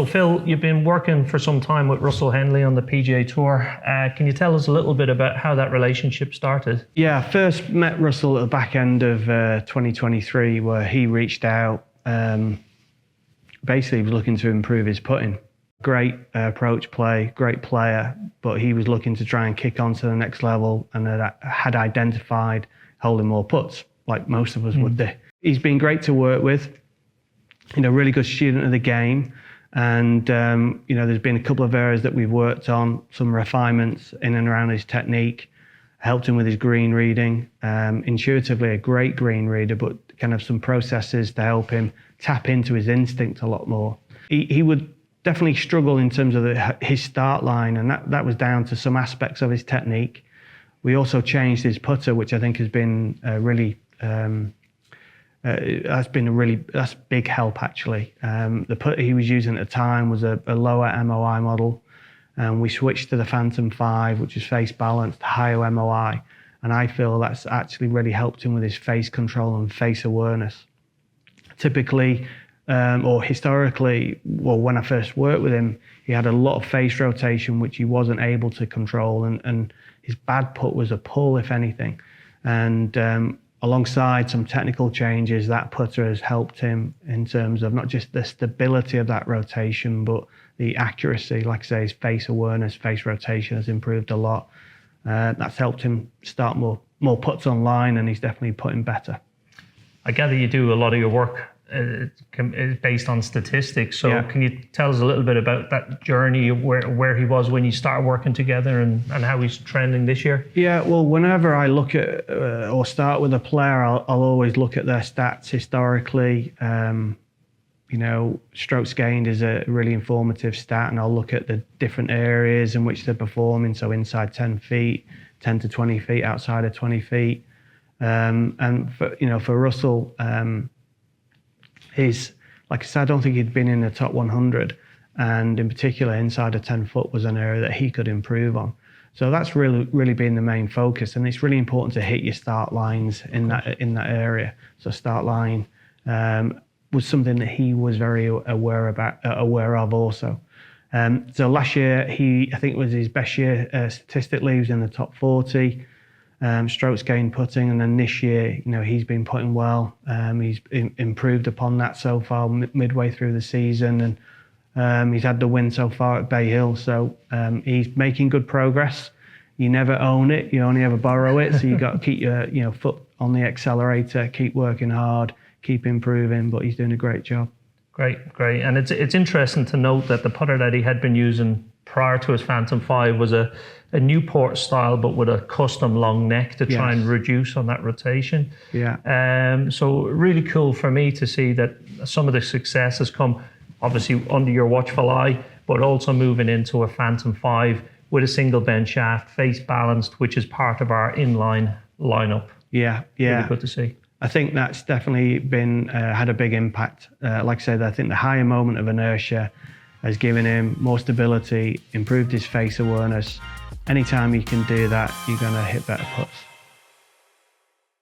Phil, you've been working for some time with Russell Henley on the PGA Tour. Can you tell us a little bit about how that relationship started? Yeah, I first met Russell at the back end of 2023, where he reached out. Basically, he was looking to improve his putting. Great approach play, great player, but he was looking to try and kick on to the next level, and had identified holding more putts, like most of us would do. He's been great to work with. Really good student of the game. And, there's been a couple of areas that we've worked on, some refinements in and around his technique, helped him with his green reading. Intuitively, a great green reader, but kind of some processes to help him tap into his instinct a lot more. He would definitely struggle in terms of his start line, and that was down to some aspects of his technique. We also changed his putter, which I think has been that's big help actually. The putter he was using at the time was a lower MOI model, and we switched to the Phantom 5, which is face balanced, higher MOI, and I feel that's actually really helped him with his face control and face awareness. Typically, or historically, well, when I first worked with him, he had a lot of face rotation, which he wasn't able to control, and his bad putt was a pull, if anything. And alongside some technical changes, that putter has helped him in terms of not just the stability of that rotation, but the accuracy. Like I say, his face awareness, face rotation has improved a lot. That's helped him start more putts online, and he's definitely putting better. I gather you do a lot of your work based on statistics. So Can you tell us a little bit about that journey, where he was when you started working together, and how he's trending this year? Yeah, well, whenever I look at or start with a player, I'll always look at their stats historically. Strokes gained is a really informative stat, and I'll look at the different areas in which they're performing. So inside 10 feet, 10 to 20 feet, outside of 20 feet. And for Russell, like I said, I don't think he'd been in the top 100, and in particular, inside of 10 foot was an area that he could improve on. So that's really been the main focus, and it's really important to hit your start lines in that area. So start line was something that he was very aware of also. So last year, I think it was his best year statistically. He was in the top 40. Strokes gained putting, and then this year, he's been putting well. He's improved upon that so far midway through the season, and he's had the win so far at Bay Hill. So he's making good progress. You never own it; you only ever borrow it. So you got to keep your foot on the accelerator, keep working hard, keep improving. But he's doing a great job. Great, and it's interesting to note that the putter that he had been using prior to his Phantom 5 was a Newport style, but with a custom long neck to try and reduce on that rotation. So really cool for me to see that some of the success has come obviously under your watchful eye, but also moving into a Phantom 5 with a single bend shaft, face balanced, which is part of our inline lineup. Really good to see. I think that's definitely been had a big impact. Like I said, I think the higher moment of inertia has given him more stability, improved his face awareness. Anytime you can do that, you're going to hit better putts.